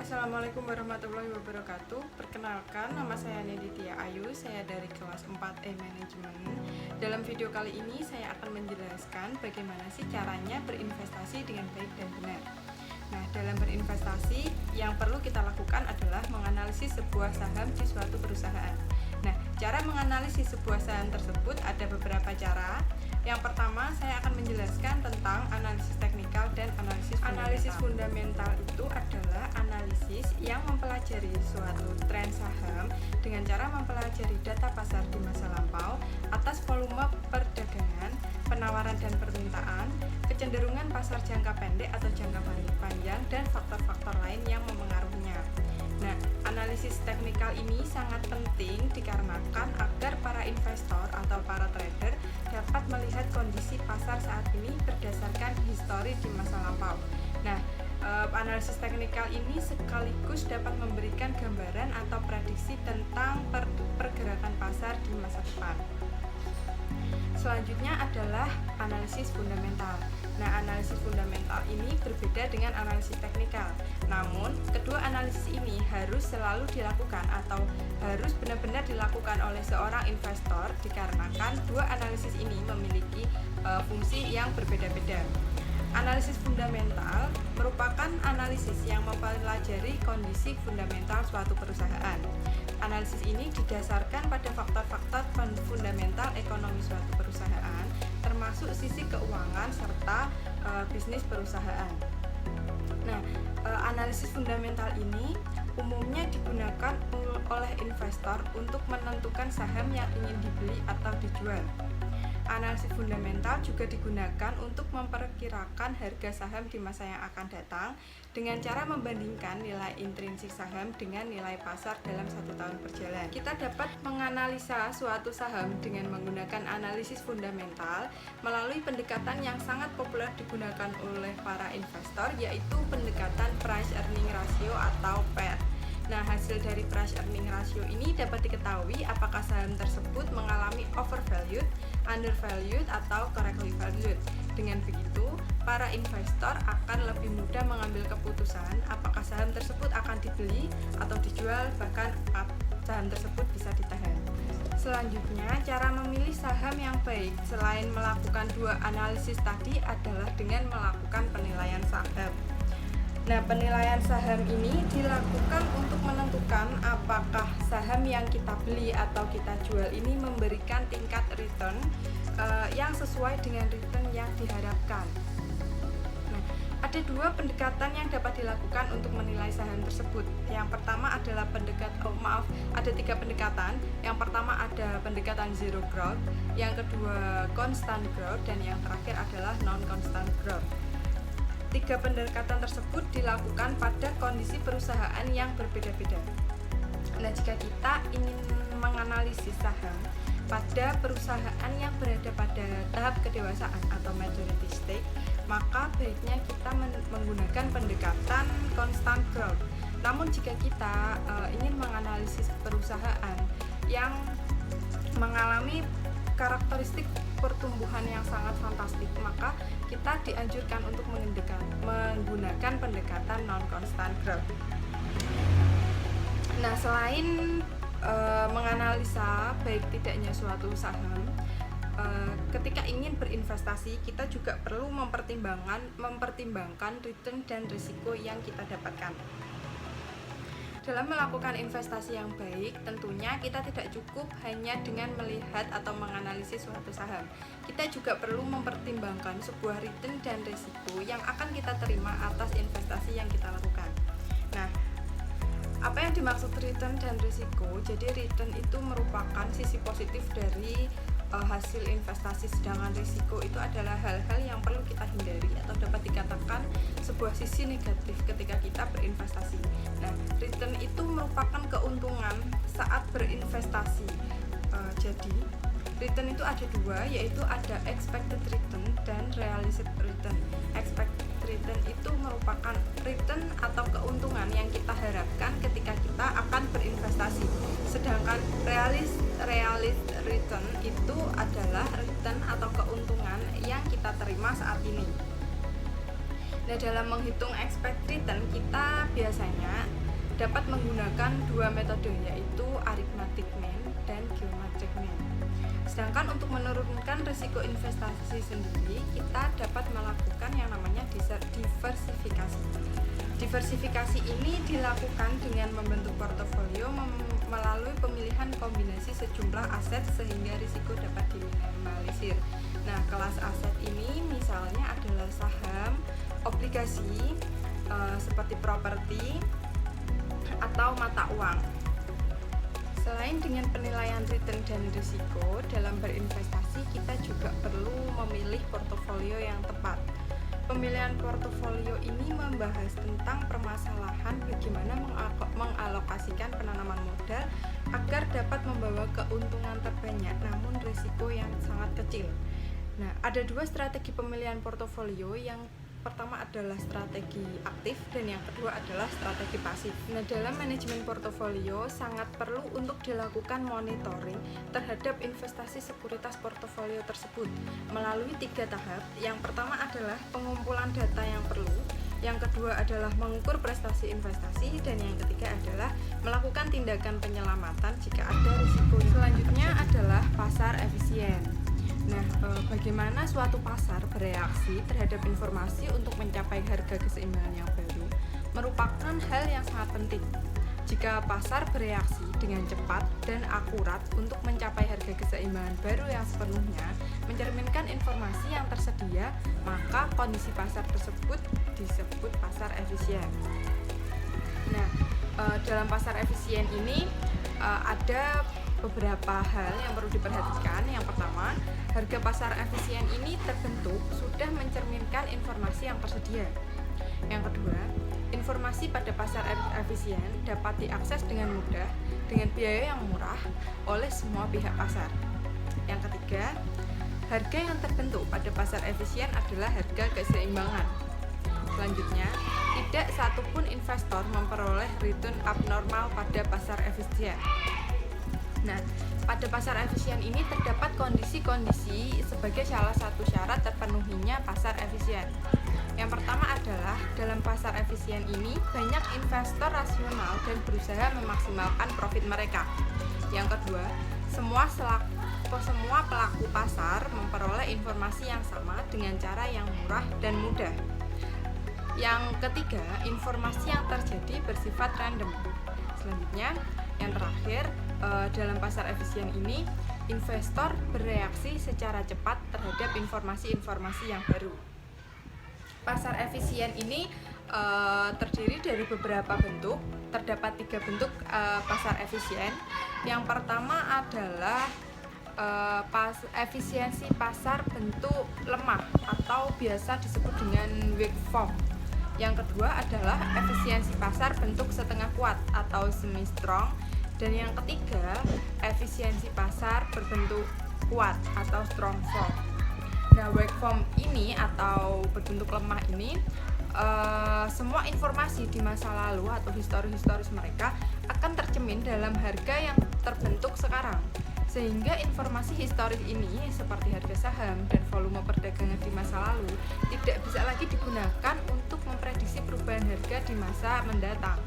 Assalamualaikum warahmatullahi wabarakatuh. Perkenalkan, nama saya Neditya Ayu, saya dari kelas 4E Manajemen. Dalam video kali ini saya akan menjelaskan bagaimana sih caranya berinvestasi dengan baik dan benar. Nah, dalam berinvestasi yang perlu kita lakukan adalah menganalisis sebuah saham di suatu perusahaan. Nah, cara menganalisis sebuah saham tersebut ada beberapa cara. Yang pertama, saya akan menjelaskan tentang analisis teknikal dan analisis fundamental itu adalah analisis yang mempelajari suatu tren saham dengan cara mempelajari data pasar di masa lampau atas volume perdagangan, penawaran dan permintaan, kecenderungan pasar jangka pendek atau jangka panjang, dan faktor-faktor lain yang memengaruhinya. Nah, analisis teknikal ini sangat penting dikarenakan agar para investor atau para trader dapat melihat kondisi pasar saat ini berdasarkan histori di masa lampau. Nah, analisis teknikal ini sekaligus dapat memberikan gambaran atau prediksi tentang pergerakan pasar di masa depan. Selanjutnya adalah analisis fundamental. Nah, analisis fundamental ini berbeda dengan analisis teknikal. Namun, kedua analisis ini harus selalu dilakukan atau harus benar-benar dilakukan oleh seorang investor dikarenakan dua analisis ini memiliki fungsi yang berbeda-beda. Analisis fundamental merupakan analisis yang mempelajari kondisi fundamental suatu perusahaan. Analisis ini didasarkan pada faktor-faktor fundamental ekonomi suatu perusahaan, termasuk sisi keuangan serta bisnis perusahaan. Nah, analisis fundamental ini umumnya digunakan oleh investor untuk menentukan saham yang ingin dibeli atau dijual. Analisis fundamental juga digunakan untuk memperkirakan harga saham di masa yang akan datang dengan cara membandingkan nilai intrinsik saham dengan nilai pasar dalam 1 tahun berjalan. Kita dapat menganalisa suatu saham dengan menggunakan analisis fundamental melalui pendekatan yang sangat populer digunakan oleh para investor, yaitu pendekatan price earning ratio atau PER. Nah, hasil dari price earning ratio ini dapat diketahui apakah saham tersebut mengalami overvalued, undervalued, atau correctly valued. Dengan begitu, para investor akan lebih mudah mengambil keputusan apakah saham tersebut akan dibeli atau dijual, bahkan saham tersebut bisa ditahan. Selanjutnya, cara memilih saham yang baik selain melakukan dua analisis tadi adalah dengan melakukan penilaian saham. Nah, penilaian saham ini dilakukan untuk menentukan apakah saham yang kita beli atau kita jual ini memberikan tingkat return yang sesuai dengan return yang diharapkan. Nah, ada dua pendekatan yang dapat dilakukan untuk menilai saham tersebut. Yang pertama adalah ada 3 pendekatan. Yang pertama ada pendekatan zero growth, yang kedua constant growth, dan yang terakhir adalah non-constant growth. 3 pendekatan tersebut dilakukan pada kondisi perusahaan yang berbeda-beda. Nah, jika kita ingin menganalisis saham pada perusahaan yang berada pada tahap kedewasaan atau majority stake, maka baiknya kita menggunakan pendekatan constant growth. Namun jika kita ingin menganalisis perusahaan yang mengalami karakteristik pertumbuhan yang sangat fantastik, maka kita dianjurkan untuk menggunakan pendekatan non-constant growth. Nah, selain menganalisa baik tidaknya suatu saham, ketika ingin berinvestasi kita juga perlu mempertimbangkan return dan risiko yang kita dapatkan. Dalam melakukan investasi yang baik, tentunya kita tidak cukup hanya dengan melihat atau menganalisis suatu saham. Kita juga perlu mempertimbangkan sebuah return dan risiko yang akan kita terima atas investasi yang kita lakukan. Nah, apa yang dimaksud return dan risiko? Jadi return itu merupakan sisi positif dari hasil investasi, sedangkan risiko itu adalah hal-hal yang perlu kita hindari atau dapat dikatakan sebuah sisi negatif ketika kita berinvestasi. Nah, return itu merupakan keuntungan saat berinvestasi. Jadi return itu ada 2, yaitu ada expected return dan realized return. Expected return itu merupakan return atau keuntungan yang kita harapkan ketika kita akan berinvestasi, sedangkan realized return itu adalah return atau keuntungan yang kita terima saat ini. Nah, dalam menghitung expected return kita biasanya dapat menggunakan dua metode, yaitu arithmetic mean dan geometric mean. Sedangkan untuk menurunkan risiko investasi sendiri, kita dapat melakukan yang namanya diversifikasi. Diversifikasi ini dilakukan dengan membentuk portofolio melalui pemilihan kombinasi sejumlah aset sehingga risiko dapat diminimalisir. Nah, kelas aset ini misalnya adalah saham, obligasi, seperti properti atau mata uang. Selain dengan penilaian return dan risiko dalam berinvestasi, kita juga perlu memilih portofolio yang tepat. Pemilihan portofolio ini membahas tentang permasalahan bagaimana mengalokasikan penanaman modal agar dapat membawa keuntungan terbanyak namun risiko yang sangat kecil. Nah, ada dua strategi pemilihan portofolio. Yang pertama adalah strategi aktif dan yang kedua adalah strategi pasif. Nah, dalam manajemen portofolio sangat perlu untuk dilakukan monitoring terhadap investasi sekuritas portofolio tersebut melalui 3 tahap. Yang pertama adalah pengumpulan data yang perlu, yang kedua adalah mengukur prestasi investasi, dan yang ketiga adalah melakukan tindakan penyelamatan jika ada risiko. Selanjutnya adalah pasar efisien. Nah, bagaimana suatu pasar bereaksi terhadap informasi untuk mencapai harga keseimbangan yang baru merupakan hal yang sangat penting. Jika pasar bereaksi dengan cepat dan akurat untuk mencapai harga keseimbangan baru yang sepenuhnya mencerminkan informasi yang tersedia, maka kondisi pasar tersebut disebut pasar efisien. Nah, dalam pasar efisien ini ada beberapa hal yang perlu diperhatikan. Yang pertama, harga pasar efisien ini terbentuk sudah mencerminkan informasi yang tersedia. Yang kedua, informasi pada pasar efisien dapat diakses dengan mudah dengan biaya yang murah oleh semua pihak pasar. Yang ketiga, harga yang terbentuk pada pasar efisien adalah harga keseimbangan. Selanjutnya, tidak satupun investor memperoleh return abnormal pada pasar efisien. Nah, pada pasar efisien ini terdapat kondisi-kondisi sebagai salah satu syarat terpenuhinya pasar efisien. Yang pertama adalah dalam pasar efisien ini banyak investor rasional dan berusaha memaksimalkan profit mereka. Yang kedua, semua pelaku pasar memperoleh informasi yang sama dengan cara yang murah dan mudah. Yang ketiga, informasi yang terjadi bersifat random. Selanjutnya, yang terakhir, dalam pasar efisien ini investor bereaksi secara cepat terhadap informasi-informasi yang baru. Pasar efisien ini terdiri dari beberapa bentuk. Terdapat 3 bentuk pasar efisien. Yang pertama adalah efisiensi pasar bentuk lemah atau biasa disebut dengan weak form. Yang kedua adalah efisiensi pasar bentuk setengah kuat atau semi strong. Dan yang ketiga, efisiensi pasar berbentuk kuat atau strong form. Nah, weak form ini atau berbentuk lemah ini, semua informasi di masa lalu atau historis mereka akan tercermin dalam harga yang terbentuk sekarang. Sehingga informasi historis ini seperti harga saham dan volume perdagangan di masa lalu tidak bisa lagi digunakan untuk memprediksi perubahan harga di masa mendatang,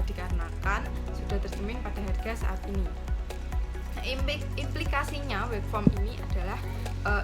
dikarenakan sudah tercermin pada harga saat ini. Implikasinya weak form ini adalah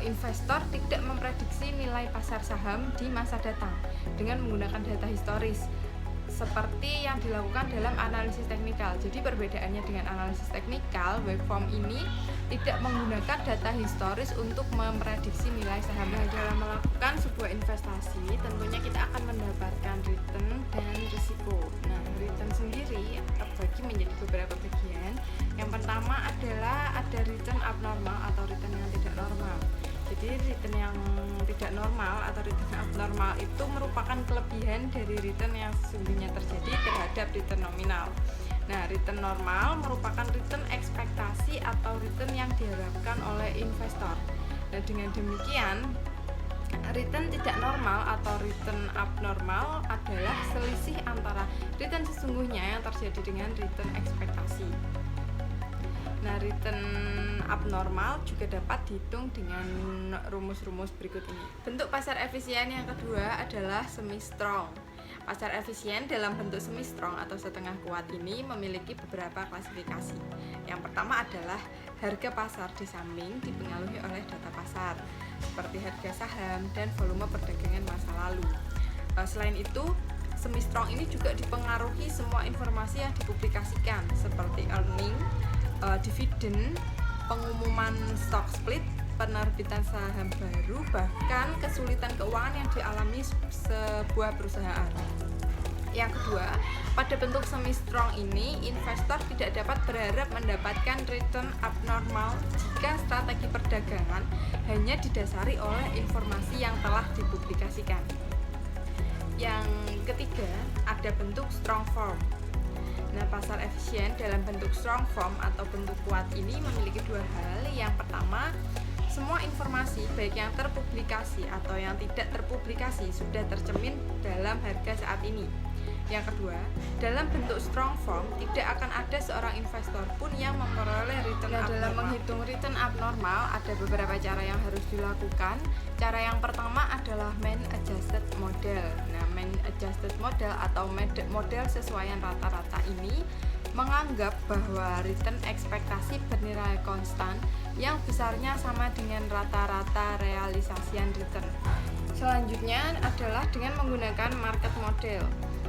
investor tidak memprediksi nilai pasar saham di masa datang dengan menggunakan data historis seperti yang dilakukan dalam analisis teknikal. Jadi perbedaannya dengan analisis teknikal, weak form ini tidak menggunakan data historis untuk memprediksi nilai saham. Dalam melakukan sebuah investasi, tentunya kita akan mendapatkan return dan risiko. Nah, return sendiri terbagi menjadi beberapa bagian. Yang pertama adalah ada return abnormal atau return yang tidak normal. Jadi return yang tidak normal atau return abnormal itu merupakan kelebihan dari return yang sesungguhnya terjadi terhadap return nominal. Nah, return normal merupakan return ekspektasi atau return yang diharapkan oleh investor. Nah, dengan demikian return tidak normal atau return abnormal adalah selisih antara return sesungguhnya yang terjadi dengan return ekspektasi. Nah, return abnormal juga dapat dihitung dengan rumus-rumus berikut ini. Bentuk pasar efisien yang kedua adalah semi strong Pasar efisien dalam bentuk semi strong atau setengah kuat ini memiliki beberapa klasifikasi. Yang pertama adalah harga pasar di samping dipengaruhi oleh data pasar, seperti harga saham dan volume perdagangan masa lalu. Selain itu, semi strong ini juga dipengaruhi semua informasi yang dipublikasikan, seperti earning, dividen, pengumuman stock split, penerbitan saham baru, bahkan kesulitan keuangan yang dialami sebuah perusahaan. Yang kedua, pada bentuk semi strong ini, investor tidak dapat berharap mendapatkan return abnormal jika strategi perdagangan hanya didasari oleh informasi yang telah dipublikasikan. Yang ketiga, ada bentuk strong form. Nah, pasar efisien dalam bentuk strong form atau bentuk kuat ini memiliki dua hal. Yang pertama, semua informasi baik yang terpublikasi atau yang tidak terpublikasi sudah tercermin dalam harga saat ini. Yang kedua, dalam bentuk strong form tidak akan ada seorang investor pun yang memperoleh return abnormal. Dalam menghitung return abnormal ada beberapa cara yang harus dilakukan. Cara yang pertama adalah mean adjusted model. Nah, mean adjusted model atau model sesuaian rata-rata ini menganggap bahwa return ekspektasi bernilai konstan yang besarnya sama dengan rata-rata realisasian return. Selanjutnya adalah dengan menggunakan market model.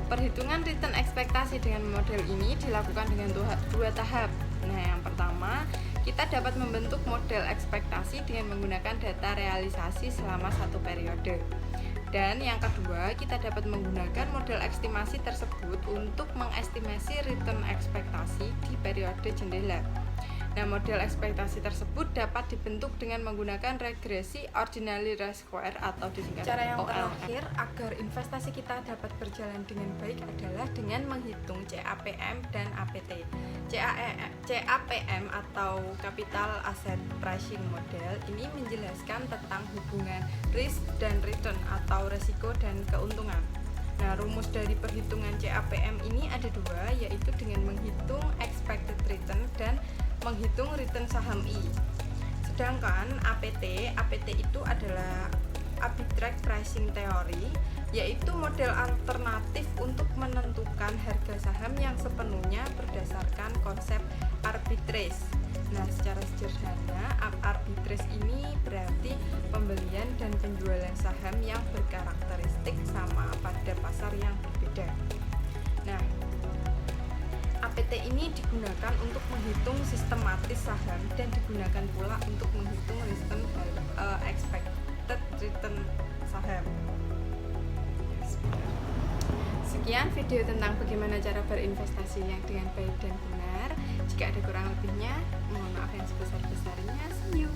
Perhitungan return ekspektasi dengan model ini dilakukan dengan dua tahap. Nah, yang pertama, kita dapat membentuk model ekspektasi dengan menggunakan data realisasi selama satu periode. Dan yang kedua, kita dapat menggunakan model estimasi tersebut untuk mengestimasi return ekspektasi di periode jendela. Nah, model ekspektasi tersebut dapat dibentuk dengan menggunakan regresi ordinary least square atau disingkat OLS. Cara yang terakhir agar investasi kita dapat berjalan dengan baik adalah dengan menghitung CAPM dan APT. CAPM atau Capital Asset Pricing Model ini menjelaskan tentang hubungan risk dan return atau resiko dan keuntungan. Nah, rumus dari perhitungan CAPM ini ada dua, yaitu dengan menghitung expected return dan menghitung return saham I. Sedangkan APT itu adalah Arbitrage Pricing Theory, yaitu model alternatif untuk menentukan harga saham yang sepenuhnya berdasarkan konsep arbitrage. Nah, secara sederhana, arbitrage ini berarti pembelian dan penjualan saham yang berkarakteristik sama pada pasar yang berbeda. Nah, APT ini digunakan untuk menghitung sistematis saham dan digunakan pula untuk menghitung return expected return saham. Sekian video tentang bagaimana cara berinvestasi yang dengan baik dan benar. Jika ada kurang lebihnya, mohon maaf yang sebesar-besarnya. See you.